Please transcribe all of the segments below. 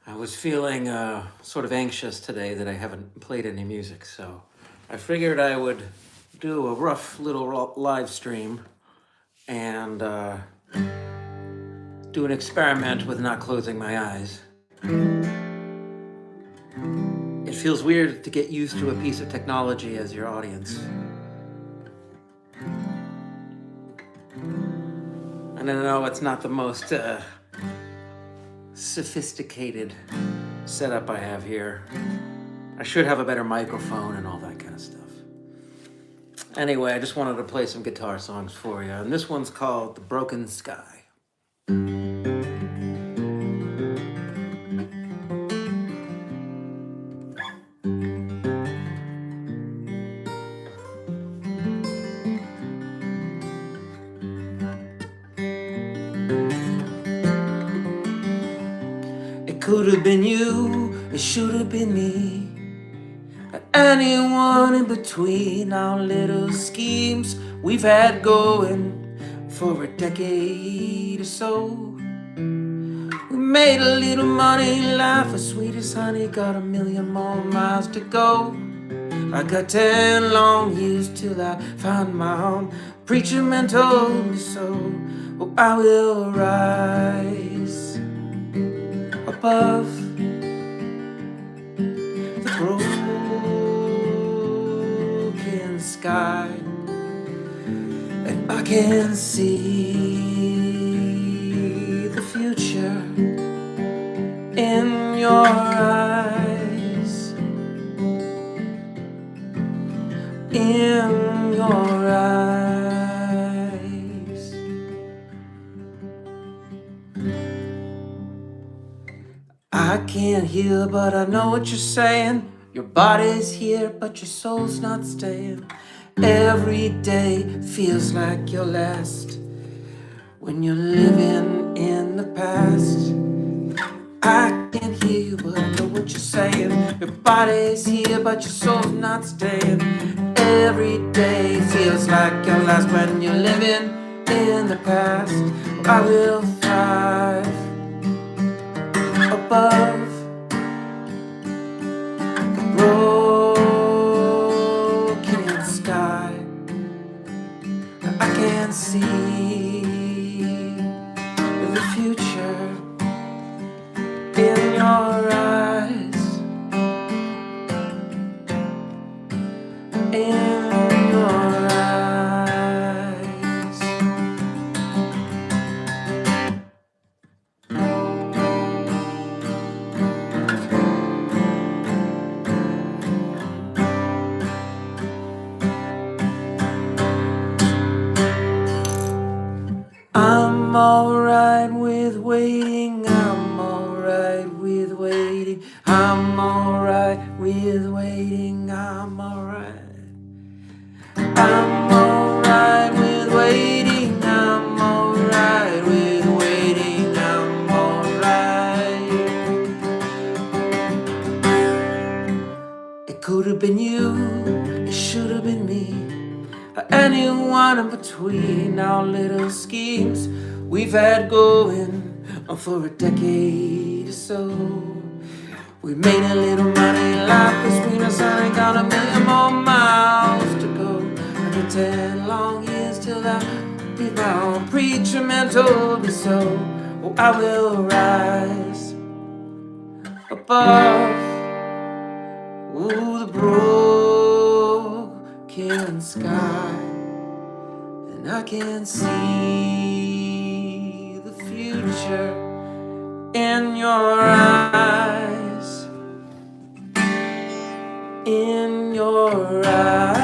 I was feeling sort of anxious today that I haven't played any music, so I figured I would do a rough little live stream and do an experiment with not closing my eyes. It feels weird to get used to a piece of technology as your audience. And I know it's not the most sophisticated setup I have here. I should have a better microphone and all that kind of stuff. Anyway, I just wanted to play some guitar songs for you, and this one's called The Broken Sky. It could have been you, it should have been me, anyone in between. Our little schemes we've had going for a decade or so. We made a little money, life was sweet as honey, got a million more miles to go. I got 10 long years till I find my home. Preacher man told me so. Oh, I will rise above the broken sky, and I can see the future in your eyes, in your eyes. I can't hear, but I know what you're saying. Your body's here, but your soul's not staying. Every day feels like your last when you're living in the past. I can't hear you, but I know what you're saying. Your body's here, but your soul's not staying. Every day feels like your last when you're living in the past. I will thrive above the broken sky. I can see the future in your eyes, in your eyes. I'm alright with waiting, I'm alright with waiting, I'm alright with waiting, I'm alright. I'm alright with waiting, I'm alright with waiting, I'm alright. It could have been you, it should have been me, anyone in between. Our little schemes we've had going for a decade or so. We made a little money, life between us, and I got a million more miles to go. I got 10 long years till I be my own. Preacher man told me so. Oh, I will rise above, ooh, the broken sky, and I can see the future in your eyes, in your eyes.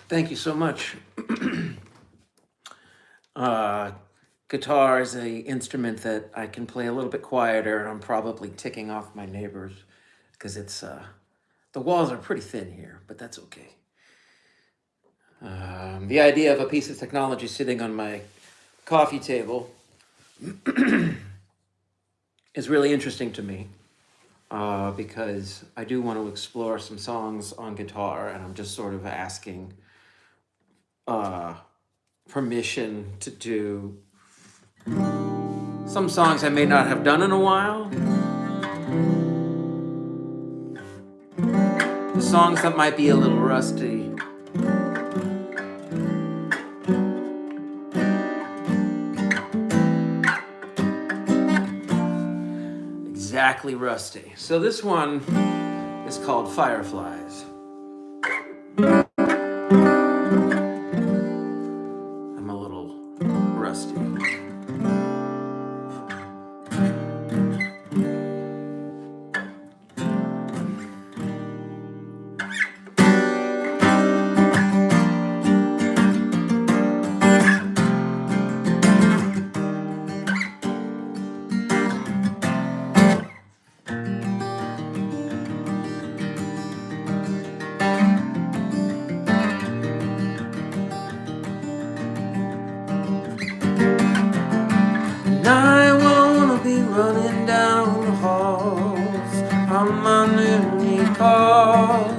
Thank you so much. Guitar is an instrument that I can play a little bit quieter. I'm probably ticking off my neighbors because it's the walls are pretty thin here, but that's okay. The idea of a piece of technology sitting on my coffee table is really interesting to me because I do want to explore some songs on guitar, and I'm just sort of asking permission to do some songs I may not have done in a while. Songs that might be a little rusty. Exactly rusty. So this one is called Fireflies. I'm a little rusty. I wanna be running down the halls on my new calls.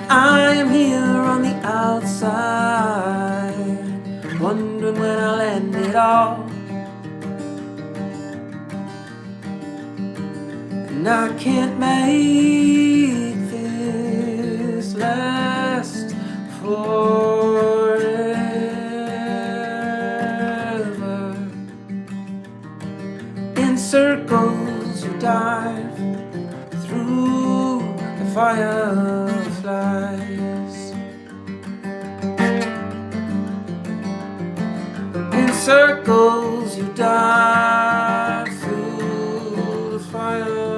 I am here on the outside, wondering when I'll end it all. And I can't make this last forever. In circles you dive through the fireflies. In circles you dive through the fireflies.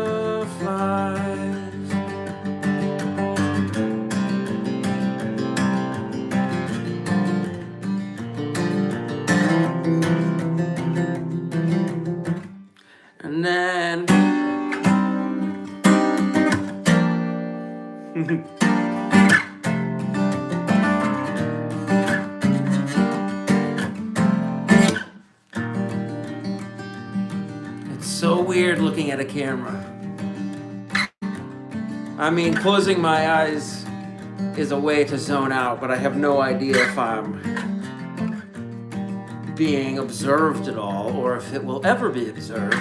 And then it's so weird looking at a camera. I mean, closing my eyes is a way to zone out, but I have no idea if I'm being observed at all or if it will ever be observed.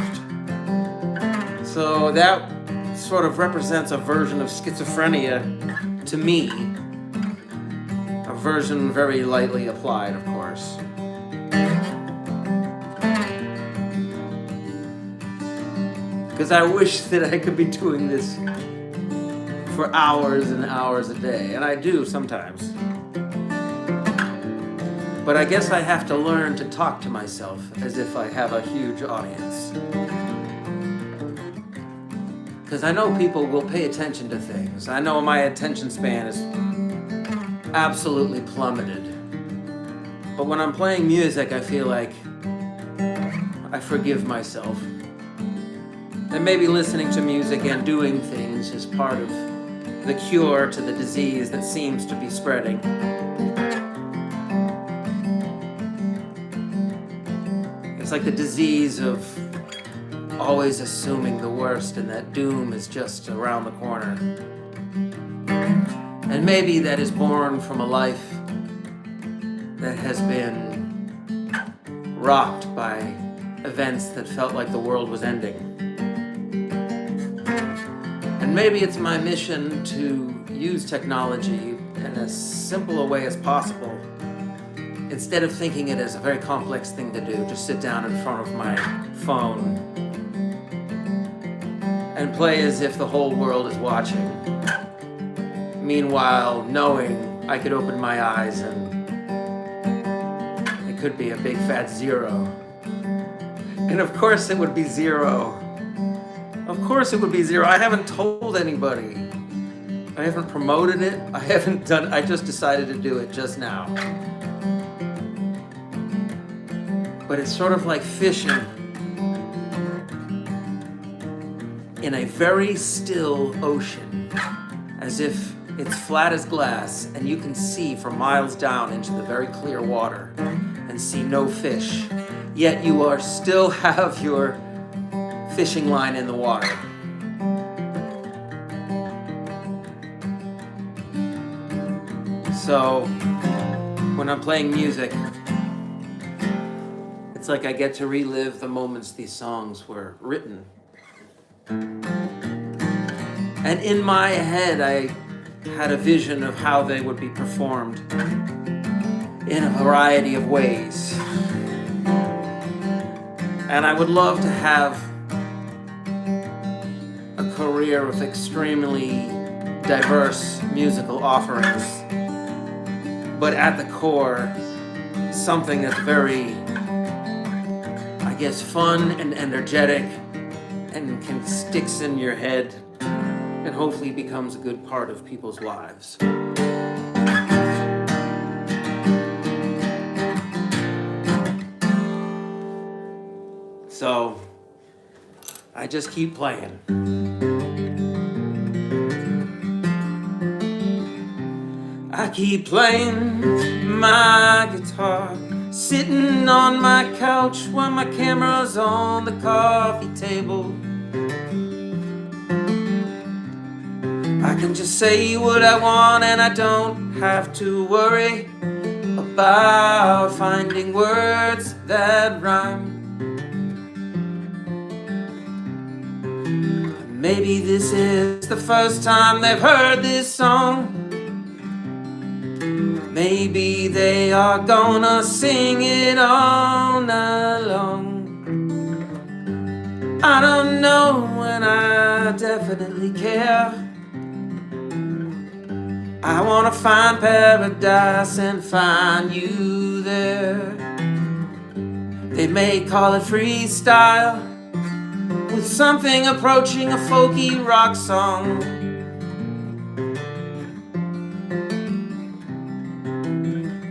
So that sort of represents a version of schizophrenia to me. A version very lightly applied, of course. Because I wish that I could be doing this for hours and hours a day, and I do sometimes. But I guess I have to learn to talk to myself as if I have a huge audience. Because I know people will pay attention to things. I know my attention span is absolutely plummeted. But when I'm playing music, I feel like I forgive myself. And maybe listening to music and doing things is part of the cure to the disease that seems to be spreading. It's like the disease of always assuming the worst and that doom is just around the corner. And maybe that is born from a life that has been rocked by events that felt like the world was ending. And maybe it's my mission to use technology in as simple a way as possible. Instead of thinking it as a very complex thing to do, just sit down in front of my phone and play as if the whole world is watching. Meanwhile, knowing I could open my eyes and it could be a big fat zero. And of course it would be zero. Of course it would be 0. I haven't told anybody. I haven't promoted it. I just decided to do it just now. But it's sort of like fishing in a very still ocean, as if it's flat as glass and you can see for miles down into the very clear water and see no fish, yet you are still have your fishing line in the water. So when I'm playing music, it's like I get to relive the moments these songs were written. And in my head, I had a vision of how they would be performed in a variety of ways. And I would love to have a career with extremely diverse musical offerings, but at the core, something that's very, I guess, fun and energetic and sticks in your head and hopefully becomes a good part of people's lives. So I just keep playing. I keep playing my guitar, sitting on my couch while my camera's on the coffee table. I can just say what I want and I don't have to worry about finding words that rhyme. Maybe this is the first time they've heard this song. Maybe they are gonna sing it all night long. I don't know and I definitely care. I wanna find paradise and find you there. They may call it freestyle, with something approaching a folky rock song.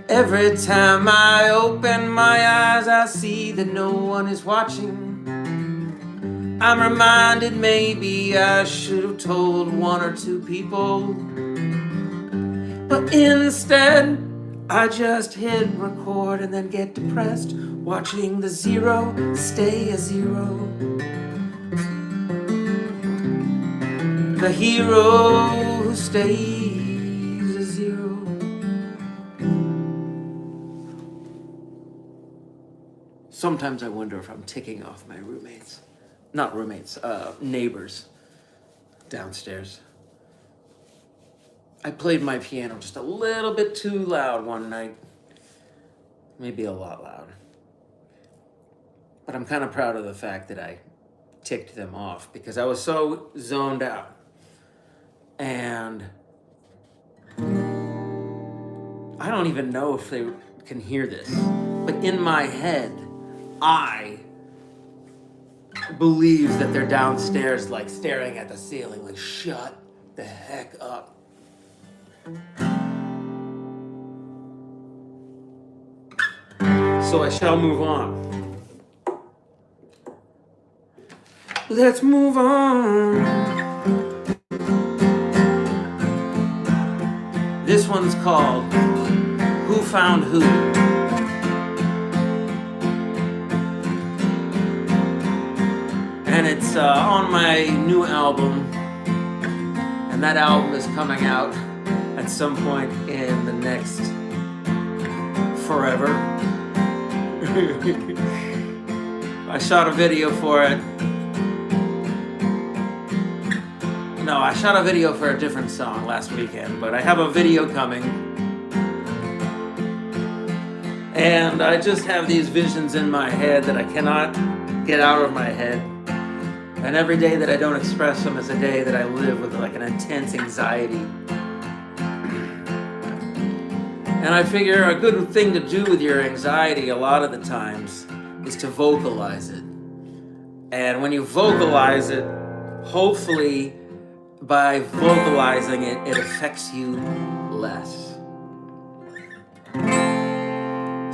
Every time I open my eyes, I see that no one is watching. I'm reminded maybe I should have told 1 or 2 people. But instead, I just hit record and then get depressed, watching the 0 stay a 0. The hero who stays a 0. Sometimes I wonder if I'm ticking off my roommates. Not roommates, neighbors downstairs. I played my piano just a little bit too loud one night. Maybe a lot loud. But I'm kind of proud of the fact that I ticked them off because I was so zoned out. And I don't even know if they can hear this, but in my head, I believe that they're downstairs, like staring at the ceiling, like, shut the heck up. So I shall move on. Let's move on. This one's called Who Found Who? And it's on my new album. And that album is coming out at some point in the next forever. I shot a video for it. No, I shot a video for a different song last weekend, but I have a video coming. And I just have these visions in my head that I cannot get out of my head. And every day that I don't express them is a day that I live with like an intense anxiety. And I figure a good thing to do with your anxiety a lot of the times is to vocalize it. And when you vocalize it, hopefully by vocalizing it, it affects you less.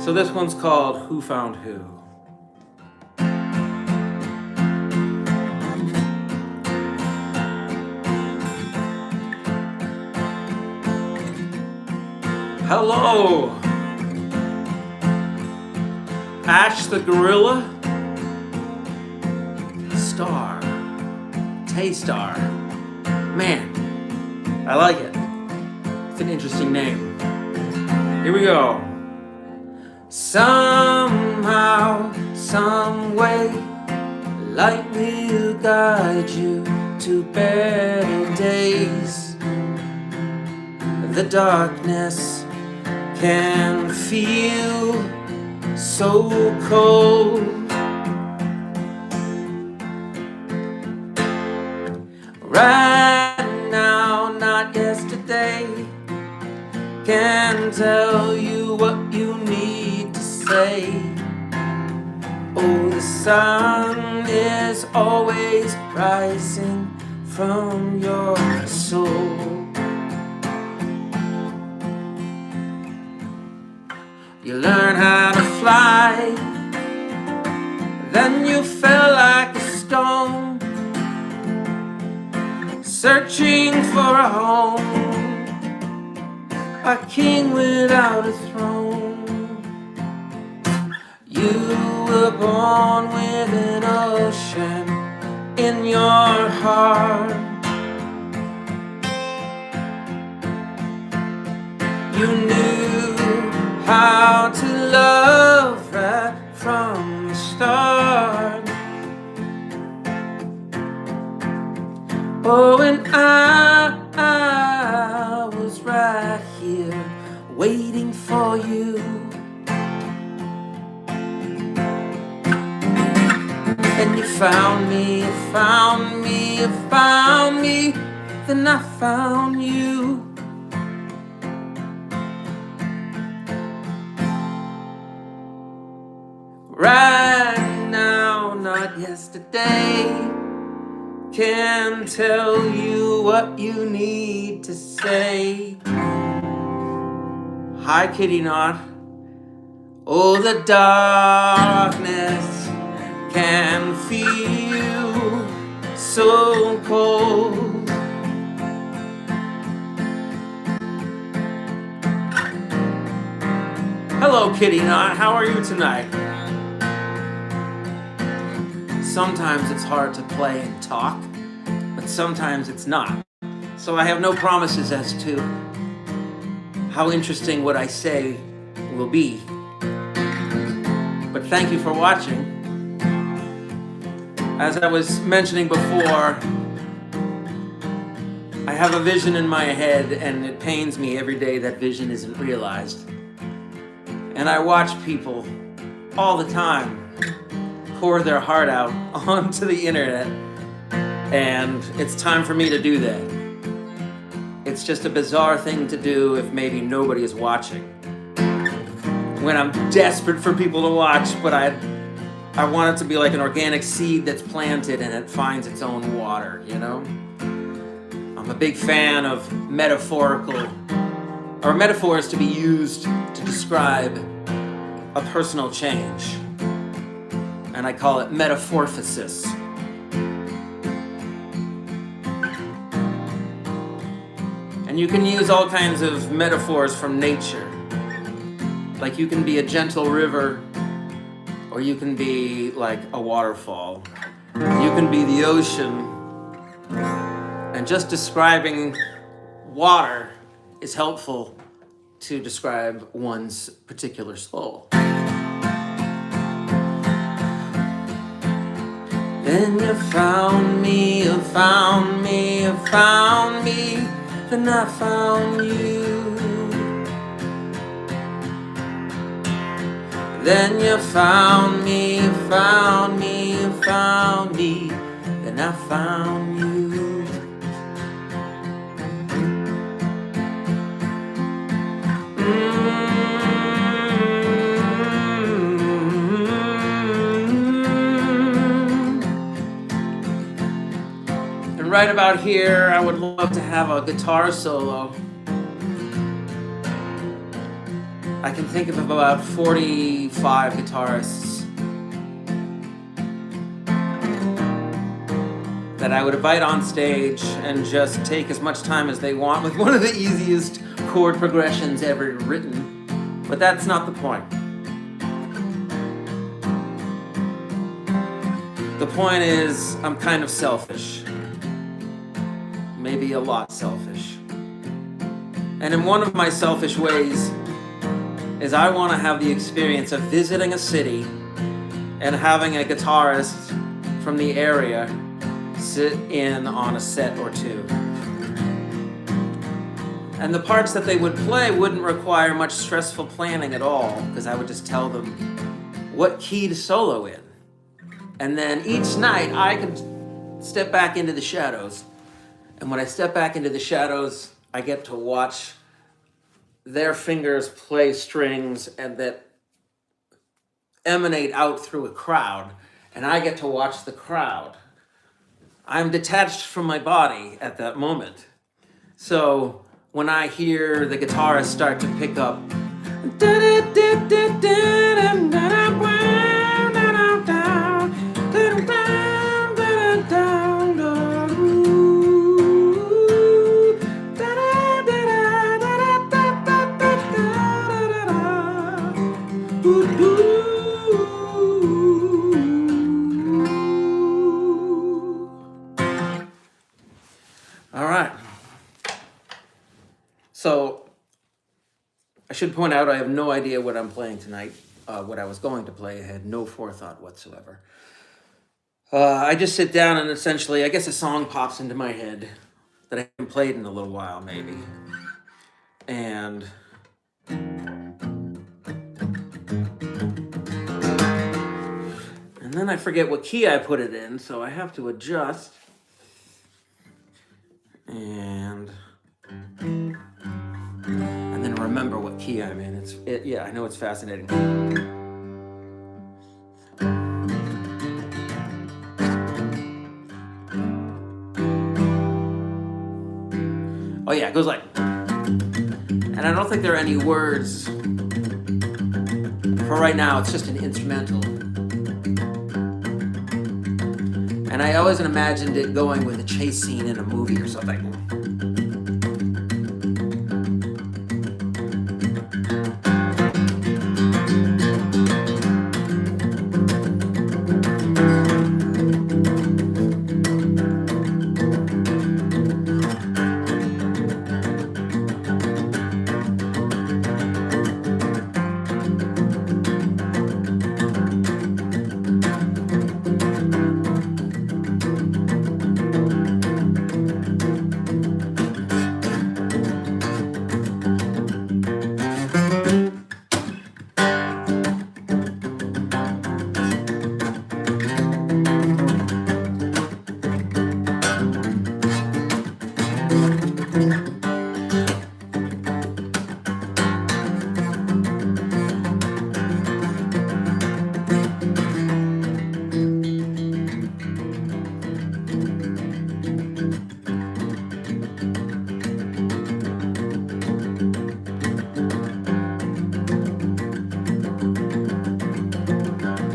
So this one's called Who Found Who. Hello, Ash the Gorilla, Star, Tay-Star. Man, I like it. It's an interesting name. Here we go. Somehow, some way, light will guide you to better days. The darkness can feel so cold. Right now, not yesterday, can tell you what you need to say. Oh, the sun is always rising from your soul. You learn how to fly, then you fell like a stone, searching for a home, a king without a throne. You were born with an ocean in your heart. You knew how to love right from the start. Oh, and I was right here waiting for you. And you found me, you found me, you found me, then I found you. Right now, not yesterday, can tell you what you need to say. Hi, Kitty Knot. Oh, the darkness can feel so cold. Hello, Kitty Knot. How are you tonight? Sometimes it's hard to play and talk, but sometimes it's not. So I have no promises as to how interesting what I say will be. But thank you for watching. As I was mentioning before, I have a vision in my head, and it pains me every day that vision isn't realized. And I watch people all the time pour their heart out onto the internet, and it's time for me to do that. It's just a bizarre thing to do if maybe nobody is watching. When I'm desperate for people to watch, but I want it to be like an organic seed that's planted and it finds its own water, you know? I'm a big fan of metaphors to be used to describe a personal change. And I call it metamorphosis. And you can use all kinds of metaphors from nature. Like you can be a gentle river, or you can be like a waterfall. You can be the ocean. And just describing water is helpful to describe one's particular soul. Then you found me, you found me, you found me, then I found you. Then you found me, you found me, you found me, then I found you. And right about here, I would love to have a guitar solo. I can think of about 45 guitarists that I would invite on stage and just take as much time as they want with one of the easiest chord progressions ever written. But that's not the point. The point is, I'm kind of selfish. Maybe a lot selfish. And in one of my selfish ways is I want to have the experience of visiting a city and having a guitarist from the area sit in on a set or two. And the parts that they would play wouldn't require much stressful planning at all, because I would just tell them what key to solo in. And then each night I could step back into the shadows. And when I step back into the shadows, I get to watch their fingers play strings and that emanate out through a crowd. And I get to watch the crowd. I'm detached from my body at that moment. So when I hear the guitarist start to pick up, so I should point out I have no idea what I'm playing tonight, what I was going to play. I had no forethought whatsoever. I just sit down and essentially, I guess a song pops into my head that I haven't played in a little while, maybe. And then I forget what key I put it in, so I have to adjust. And then remember what key I'm in. Yeah, I know it's fascinating. Oh yeah, it goes like, and I don't think there are any words. For right now, it's just an instrumental. And I always imagined it going with a chase scene in a movie or something.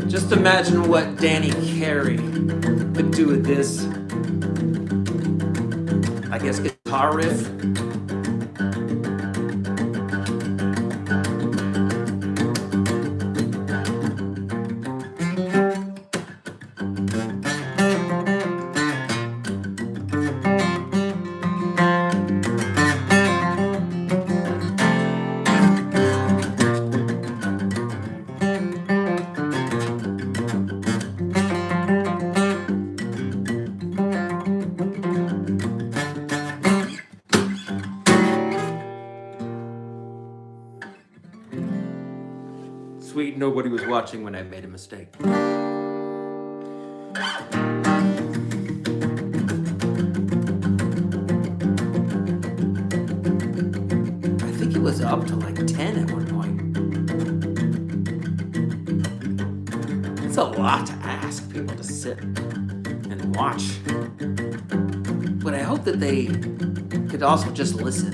Just imagine what Danny Carey could do with this, I guess, guitar riff. Sweet, nobody was watching when I made a mistake. I think it was up to like 10 at one point. It's a lot to ask people to sit and watch. hope that they could also just listen.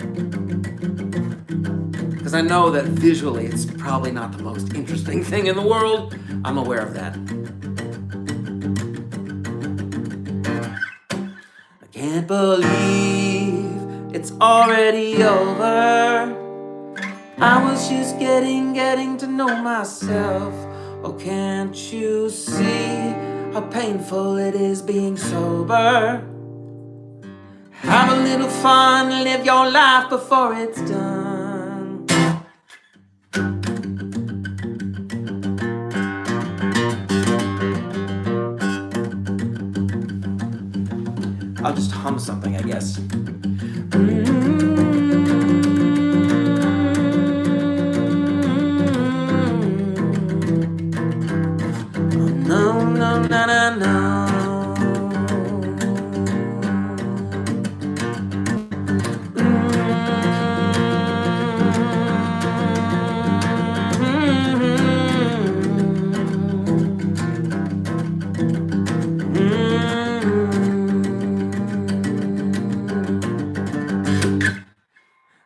Because I know that visually it's probably not the most interesting thing in the world. I'm aware of that. I can't believe it's already over. I was just getting to know myself. Oh, can't you see how painful it is being sober? Have a little fun, live your life before it's done. I'll just hum something, I guess. No, no, no, no, no.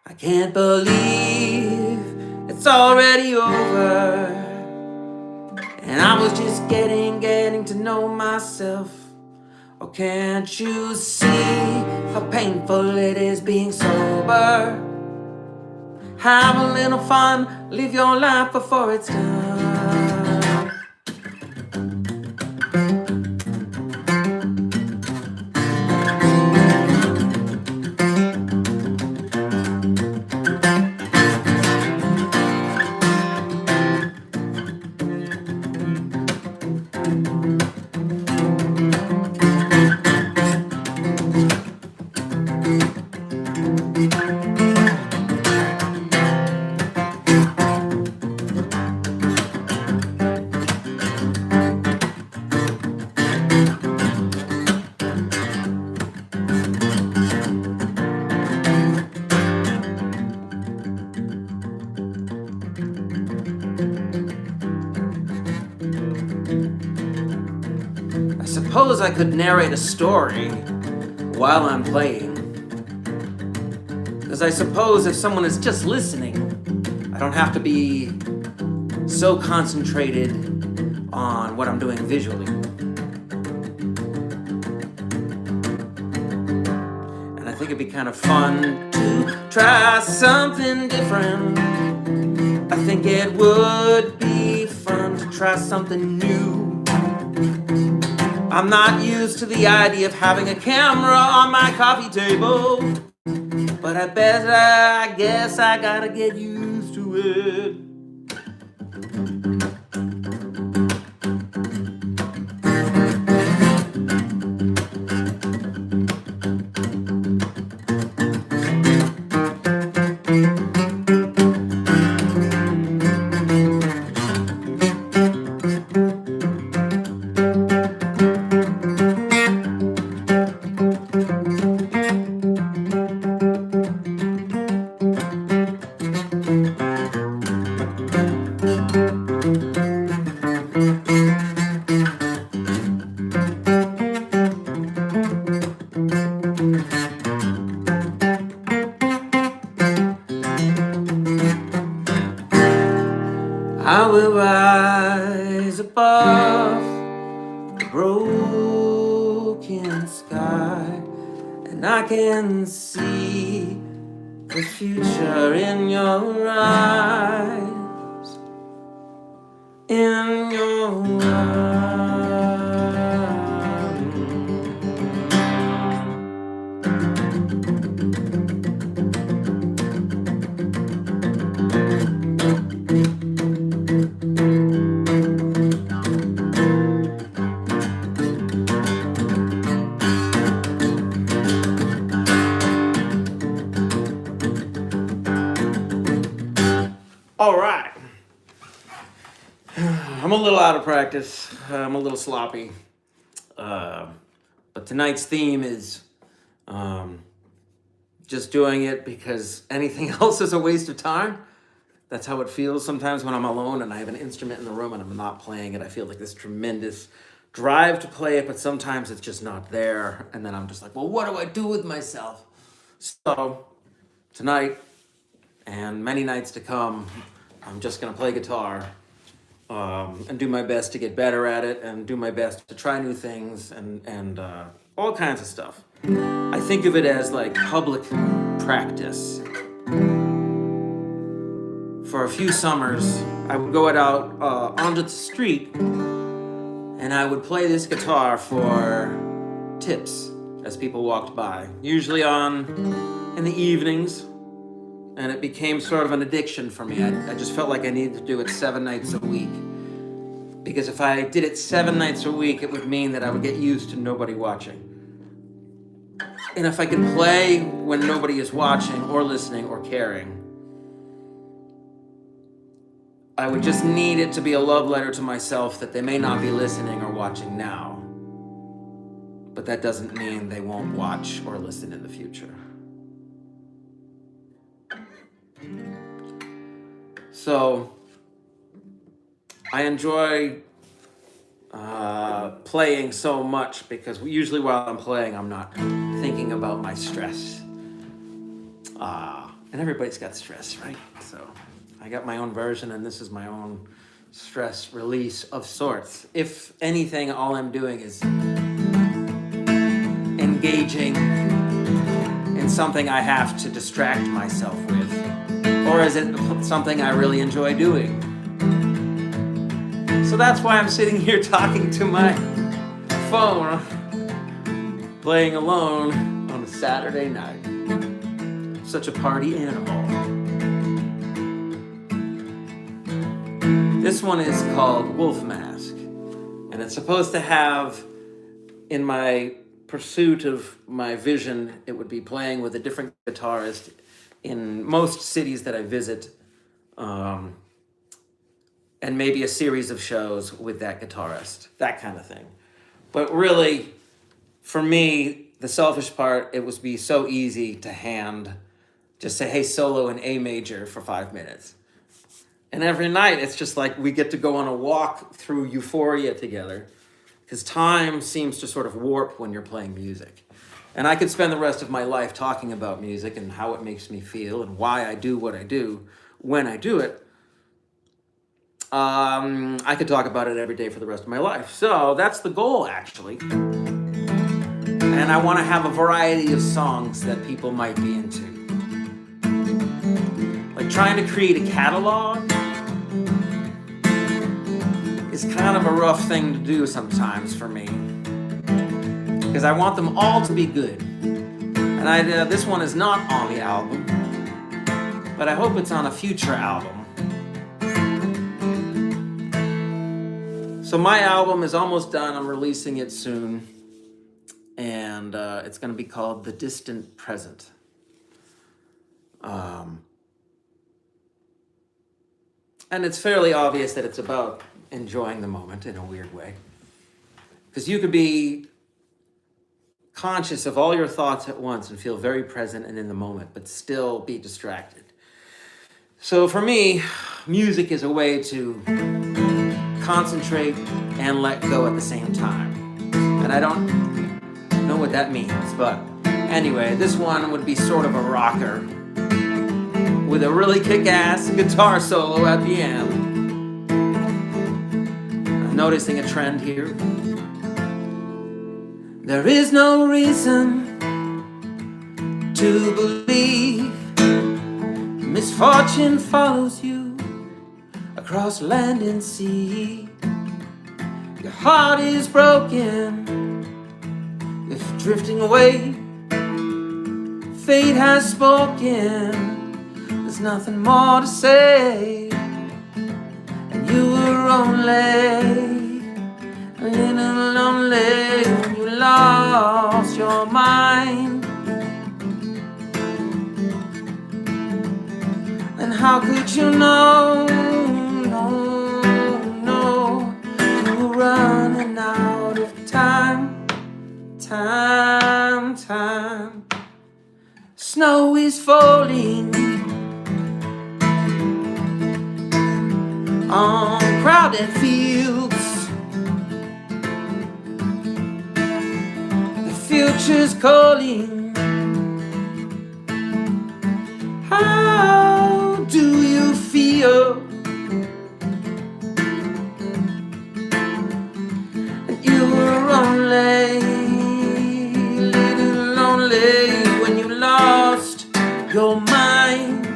I can't believe it's already over. And I was just getting to know myself. Oh, can't you see how painful it is being sober? Have a little fun, live your life before it's done. I suppose I could narrate a story while I'm playing. Because I suppose if someone is just listening, I don't have to be so concentrated on what I'm doing visually. And I think it'd be kind of fun to try something different. I think it would be fun to try something new. I'm not used to the idea of having a camera on my coffee table, but I guess I gotta get used to it. I will rise above the broken sky, and I can see the future in your eyes, in your eyes. All right. I'm a little out of practice. I'm a little sloppy. But tonight's theme is just doing it because anything else is a waste of time. That's how it feels sometimes when I'm alone and I have an instrument in the room and I'm not playing it. I feel like this tremendous drive to play it, but sometimes it's just not there. And then I'm just like, well, what do I do with myself? So tonight and many nights to come, I'm just going to play guitar and do my best to get better at it and do my best to try new things and all kinds of stuff. I think of it as like public practice. For a few summers, I would go out onto the street and I would play this guitar for tips as people walked by, usually in the evenings. And it became sort of an addiction for me. I just felt like I needed to do it 7 nights a week. Because if I did it 7 nights a week, it would mean that I would get used to nobody watching. And if I could play when nobody is watching or listening or caring, I would just need it to be a love letter to myself that they may not be listening or watching now. But that doesn't mean they won't watch or listen in the future. So I enjoy playing so much because usually while I'm playing, I'm not thinking about my stress. And everybody's got stress, right? So I got my own version, and this is my own stress release of sorts. If anything, all I'm doing is engaging in something I have to distract myself with. Or is it something I really enjoy doing? So that's why I'm sitting here talking to my phone, playing alone on a Saturday night. Such a party animal. This one is called Wolf Mask, and it's supposed to have, in my pursuit of my vision, it would be playing with a different guitarist in most cities that I visit, and maybe a series of shows with that guitarist, that kind of thing. But really, for me, the selfish part, it would be so easy to just say, hey, solo in A major for 5 minutes. And every night, it's just like we get to go on a walk through euphoria together, because time seems to sort of warp when you're playing music. And I could spend the rest of my life talking about music and how it makes me feel and why I do what I do when I do it. I could talk about it every day for the rest of my life. So that's the goal, actually. And I want to have a variety of songs that people might be into. Like trying to create a catalog is kind of a rough thing to do sometimes for me, because I want them all to be good. And this one is not on the album, but I hope it's on a future album. So my album is almost done. I'm releasing it soon. And it's going to be called The Distant Present. And it's fairly obvious that it's about enjoying the moment in a weird way. Because you could be conscious of all your thoughts at once and feel very present and in the moment, but still be distracted. So for me, music is a way to concentrate and let go at the same time. And I don't know what that means, but anyway, this one would be sort of a rocker with a really kick-ass guitar solo at the end. I'm noticing a trend here. There is no reason to believe misfortune follows you across land and sea. Your heart is broken if drifting away. Fate has spoken. There's nothing more to say. And you were only a little lonely when you lost your mind. And how could you know? No, you were running out of time. Snow is falling on crowded fields. which is calling. How do you feel? And you were only a little lonely when you lost your mind.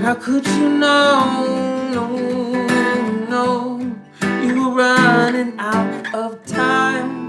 How could you know? No, you were running out of time.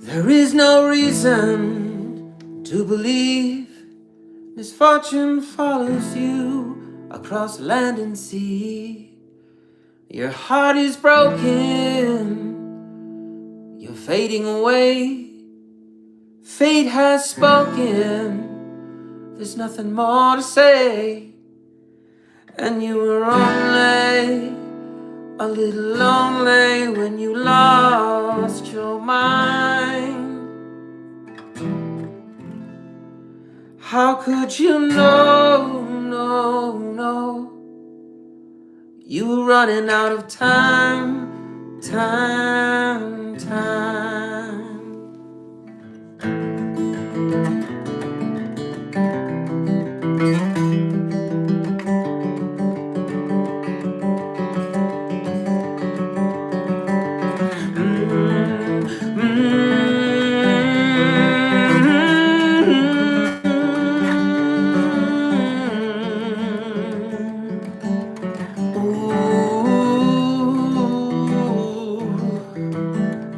There is no reason to believe misfortune follows you across land and sea. Your heart is broken, you're fading away. Fate has spoken, there's nothing more to say. And you were only a little lonely when you lost your mind. How could you know? No, you were running out of time.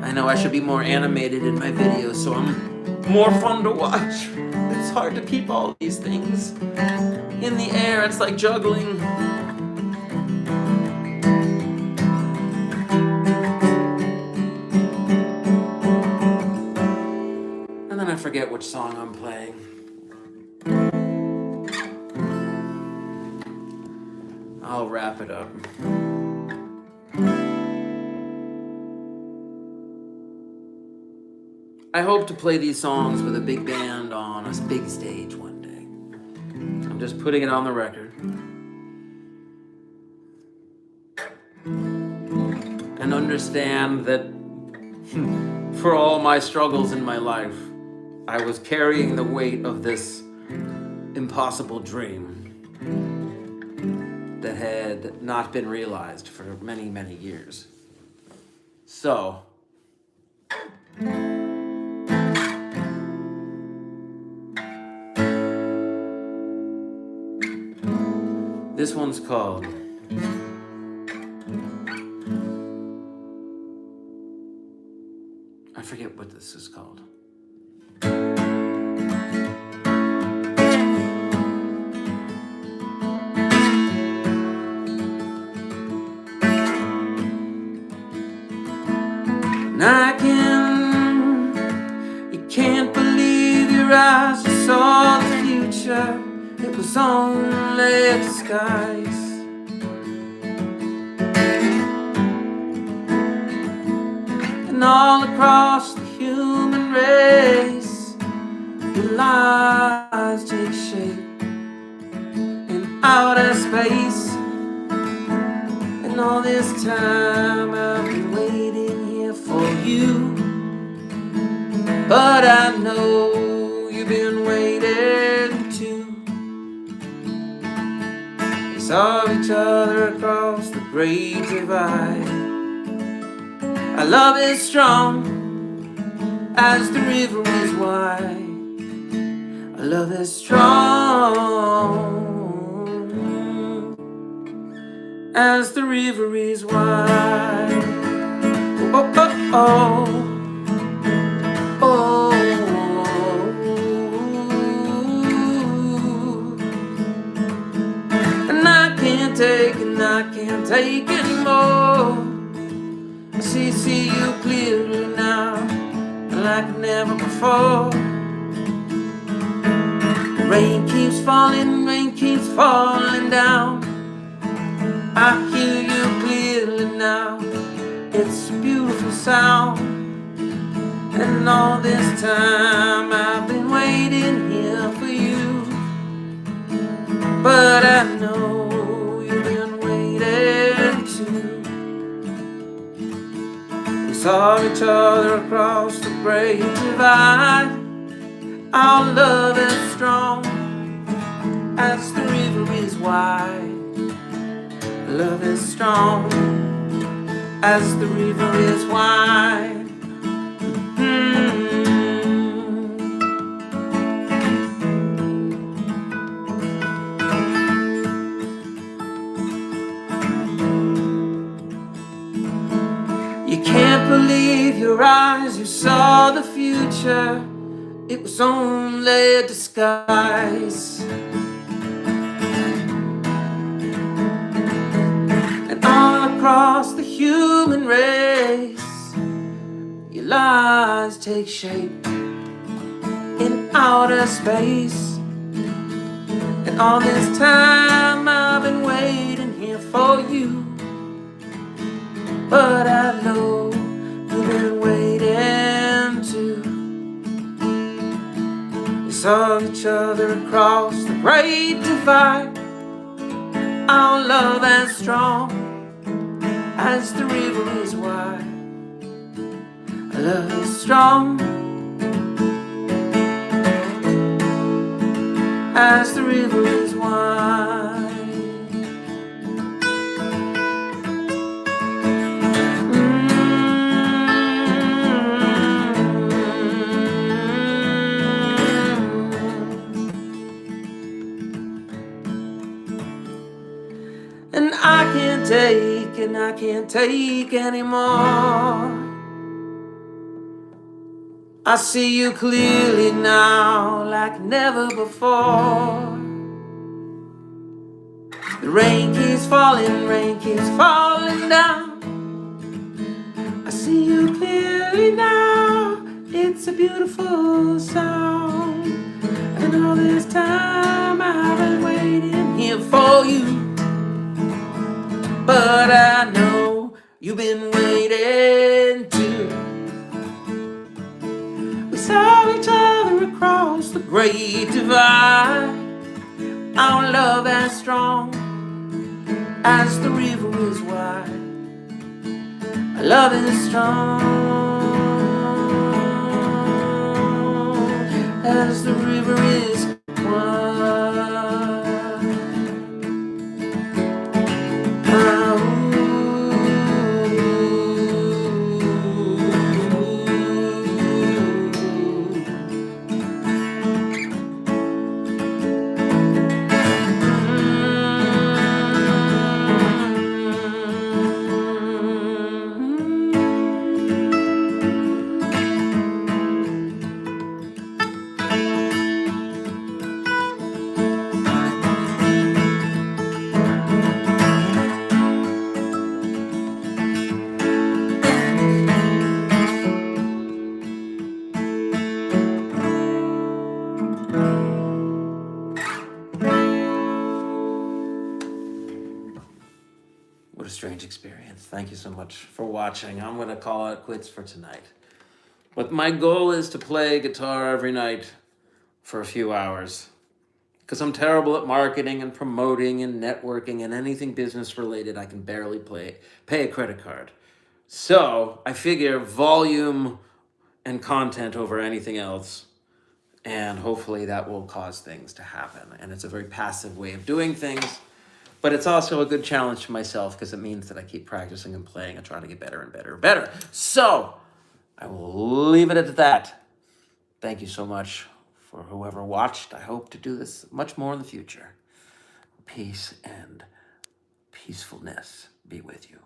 I know I should be more animated in my videos so I'm more fun to watch. It's hard to keep all these things in the air. It's like juggling. And then I forget which song I'm playing. I'll wrap it up. I hope to play these songs with a big band on a big stage one day. I'm just putting it on the record. And understand that for all my struggles in my life, I was carrying the weight of this impossible dream that had not been realized for many, many years. So, this one's called I forget what this is called. You can't believe your eyes, you saw the future, it was only a disguise. And all across the human human race. Your lies take shape in outer space. And all this time I've been waiting here for you. But I know you've been waiting too. We saw each other across the great divide. Our love is strong as the river is wide. Our love is strong as the river is wide. Oh, oh, oh. Oh, and I can't take anymore. I see you clearly now, like never before. The rain keeps falling down. I hear you clearly now. It's a beautiful sound. And all this time I've been waiting here for you. But I know you've been waiting too. We saw each other across the great divide. Our love is strong as the river is wide. Love is strong as the river is wide. You can't believe your eyes, you saw the future. It was only a disguise. And all across the human race, your lies take shape in outer space. And all this time I've been waiting here for you. But I know you've been waiting too. We saw each other across the great divide. Our love as strong as the river is wide. Our love is strong as the river is wide. And I can't take anymore. I see you clearly now, like never before. The rain keeps falling down. I see you clearly now, it's a beautiful sound. And all this time I've been waiting here for you. But I know you've been waiting too. We saw each other across the great divide. Our love as strong as the river is wide. Our love is strong as the river is wide. What a strange experience. Thank you so much for watching. I'm going to call it quits for tonight. But my goal is to play guitar every night for a few hours. Because I'm terrible at marketing and promoting and networking and anything business related. I can barely pay a credit card. So I figure volume and content over anything else. And hopefully that will cause things to happen. And it's a very passive way of doing things. But it's also a good challenge to myself because it means that I keep practicing and playing and trying to get better and better and better. So I will leave it at that. Thank you so much for whoever watched. I hope to do this much more in the future. Peace and peacefulness be with you.